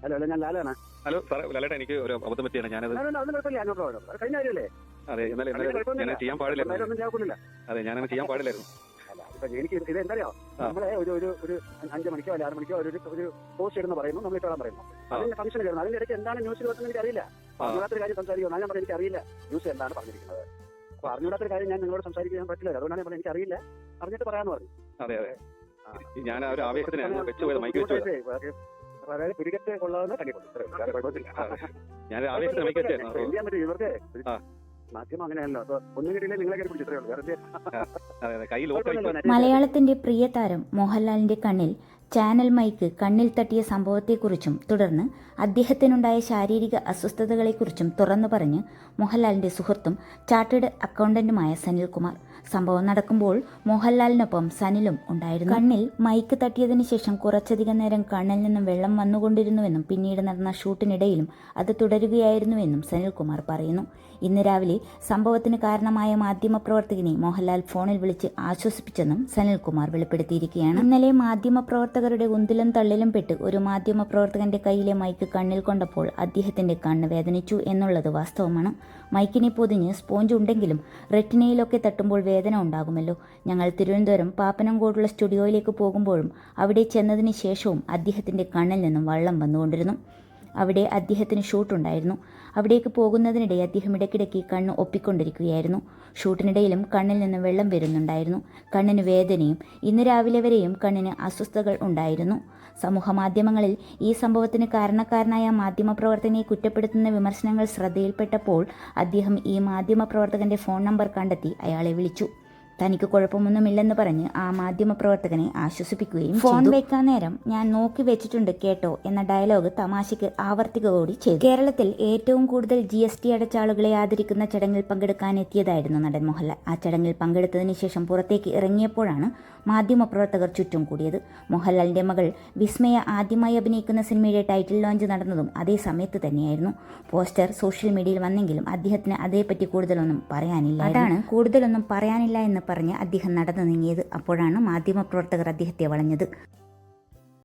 Hello hello, ഞാൻ ലാലാണ്. Hello സാറേ, ലാലേട്ടാ, എനിക്ക് ഒരു അബദ്ധം പറ്റിയാണ്. ഞാനത് അതൊന്നും കുഴപ്പമില്ല, അങ്ങോട്ട് പോകണം. കഴിഞ്ഞ കാര്യമല്ലേ? അതെ, എന്നാലും ഞാൻ ചെയ്യാൻ പാടില്ലായിരുന്നു. ഒന്നും ഞാനില്ല. അതെ, ഞാനങ്ങനെ ചെയ്യാൻ പാടില്ലായിരുന്നു. അല്ല, ഇപ്പൊ എനിക്ക് ഇത് എന്താ നമ്മളെ ഒരു 5 മണിക്കോ അല്ല 6 മണിക്കോ ഒരു പോസ്റ്റ് ഇടുന്ന പറയുന്നു, നമ്മൾ ഇട്ടോളാൻ പറയുന്നു. അതിന്റെ ഫംഗ്ഷൻ കയറുന്നു. അതിന്റെ ഇടയ്ക്ക് എന്താണ് ന്യൂസിൽ വെക്കുന്നത് എനിക്ക് അറിയില്ല. അറിഞ്ഞൂടാത്തൊരു കാര്യം സംസാരിക്കുന്നു. ഞാൻ പറഞ്ഞു എനിക്ക് അറിയില്ല ന്യൂസ് എന്താണ് പറഞ്ഞിരിക്കുന്നത്. അപ്പൊ അറിഞ്ഞൂടാത്തൊരു കാര്യം ഞാൻ നിങ്ങളോട് സംസാരിക്കാൻ പറ്റില്ല. അതുകൊണ്ടാണ് ഞാൻ എനിക്ക് അറിയില്ല, അറിഞ്ഞിട്ട് പറയാന്ന് പറഞ്ഞു. അതെ അതെ, ഞാൻ ആ ഒരു ആവേശത്തിന് വെച്ചുപോയത്, മൈക്ക് വെച്ചുപോയത്. അതായത് പിടികെട്ട് കൊള്ളാവുന്ന കണ്ടിട്ടുണ്ട്. ഞാൻ ആവേശത്തിന് മൈക്ക് വെച്ചായിരുന്നു. ചെയ്യാൻ പറ്റും ഇവർക്ക്. മാധ്യമം അങ്ങനെയല്ലോ. അപ്പൊ ഒന്നും കിട്ടിയില്ലേ നിങ്ങളെ കയറി പിടിച്ചിട്ടേ ഉള്ളൂ. മലയാളത്തിന്റെ പ്രിയ താരം മോഹൻലാലിന്റെ കണ്ണിൽ ചാനൽ മൈക്ക് കണ്ണിൽ തട്ടിയ സംഭവത്തെക്കുറിച്ചും തുടർന്ന് അദ്ദേഹത്തിനുണ്ടായ ശാരീരിക അസ്വസ്ഥതകളെക്കുറിച്ചും തുറന്നു പറഞ്ഞ് മോഹൻലാലിന്റെ സുഹൃത്തും ചാർട്ടേഡ് അക്കൗണ്ടന്റുമായ സനിൽകുമാർ. സംഭവം നടക്കുമ്പോൾ മോഹൻലാലിനൊപ്പം സനിലും ഉണ്ടായിരുന്നു. കണ്ണിൽ മൈക്ക് തട്ടിയതിനു ശേഷം കുറച്ചധികം നേരം കണ്ണിൽ നിന്നും വെള്ളം വന്നുകൊണ്ടിരുന്നുവെന്നും പിന്നീട് നടന്ന ഷൂട്ടിനിടയിലും അത് തുടരുകയായിരുന്നുവെന്നും സനിൽകുമാർ പറയുന്നു. ഇന്ന് രാവിലെ സംഭവത്തിന് കാരണമായ മാധ്യമപ്രവർത്തകനെ മോഹൻലാൽ ഫോണിൽ വിളിച്ച് ആശ്വസിപ്പിച്ചെന്നും സനിൽകുമാർ വെളിപ്പെടുത്തിയിരിക്കുകയാണ്. ഇന്നലെ മാധ്യമപ്രവർത്തകരുടെ ഉന്തിലും തള്ളിലും പെട്ട് ഒരു മാധ്യമപ്രവർത്തകന്റെ കയ്യിലെ മൈക്ക് കണ്ണിൽ കൊണ്ടപ്പോൾ അദ്ദേഹത്തിന്റെ കണ്ണ് വേദനിച്ചു എന്നുള്ളത് വാസ്തവമാണ്. മൈക്കിനെ പൊതിഞ്ഞ് സ്പോഞ്ച് ഉണ്ടെങ്കിലും റെറ്റിനയിലൊക്കെ തട്ടുമ്പോൾ വേദന ഉണ്ടാകുമല്ലോ. ഞങ്ങൾ തിരുവനന്തപുരം പാപ്പനംകോടുള്ള സ്റ്റുഡിയോയിലേക്ക് പോകുമ്പോഴും അവിടെ ചെന്നതിന് ശേഷവും അദ്ദേഹത്തിന്റെ കണ്ണിൽ നിന്നും വെള്ളം വന്നുകൊണ്ടിരുന്നു. അവിടെ അദ്ദേഹത്തിന് ഷൂട്ടുണ്ടായിരുന്നു. അവിടേക്ക് പോകുന്നതിനിടെ അദ്ദേഹം ഇടയ്ക്കിടയ്ക്ക് കണ്ണ് ഒപ്പിക്കൊണ്ടിരിക്കുകയായിരുന്നു. ഷൂട്ടിനിടയിലും കണ്ണിൽ നിന്ന് വെള്ളം വരുന്നുണ്ടായിരുന്നു. കണ്ണിന് വേദനയും ഇന്ന് രാവിലെ വരെയും കണ്ണിന് അസ്വസ്ഥതകൾ ഉണ്ടായിരുന്നു. സമൂഹമാധ്യമങ്ങളിൽ ഈ സംഭവത്തിന് കാരണക്കാരനായ മാധ്യമപ്രവർത്തകനെ കുറ്റപ്പെടുത്തുന്ന വിമർശനങ്ങൾ ശ്രദ്ധയിൽപ്പെട്ടപ്പോൾ അദ്ദേഹം ഈ മാധ്യമപ്രവർത്തകന്റെ ഫോൺ നമ്പർ കണ്ടെത്തി അയാളെ വിളിച്ചു. തനിക്ക് കുഴപ്പമൊന്നുമില്ലെന്ന് പറഞ്ഞ് ആ മാധ്യമപ്രവർത്തകനെ ആശ്വസിപ്പിക്കുകയും ഫോൺ വെക്കാൻ നേരം ഞാൻ നോക്കി വെച്ചിട്ടുണ്ട് കേട്ടോ എന്ന ഡയലോഗ് തമാശയ്ക്ക് ആവർത്തിക്കുക കൂടി ചെയ്തു. കേരളത്തിൽ ഏറ്റവും കൂടുതൽ GST അടച്ച ആളുകളെ ആദരിക്കുന്ന ചടങ്ങിൽ പങ്കെടുക്കാനെത്തിയതായിരുന്നു നടൻ മോഹൻലാൽ. ആ ചടങ്ങിൽ പങ്കെടുത്തതിന് ശേഷം പുറത്തേക്ക് ഇറങ്ങിയപ്പോഴാണ് മാധ്യമപ്രവർത്തകർ ചുറ്റും കൂടിയത്. മോഹൻലാലിന്റെ മകൾ വിസ്മയ ആദ്യമായി അഭിനയിക്കുന്ന സിനിമയുടെ ടൈറ്റിൽ ലോഞ്ച് നടന്നതും അതേ സമയത്ത് തന്നെയായിരുന്നു. പോസ്റ്റർ സോഷ്യൽ മീഡിയയിൽ വന്നെങ്കിലും അദ്ദേഹത്തിന് അതേപ്പറ്റി കൂടുതലൊന്നും പറയാനില്ല എന്ന് പറഞ്ഞ് അദ്ദേഹം നടന്നു നീങ്ങിയത്. അപ്പോഴാണ് മാധ്യമപ്രവർത്തകർ അദ്ദേഹത്തെ വളഞ്ഞത്.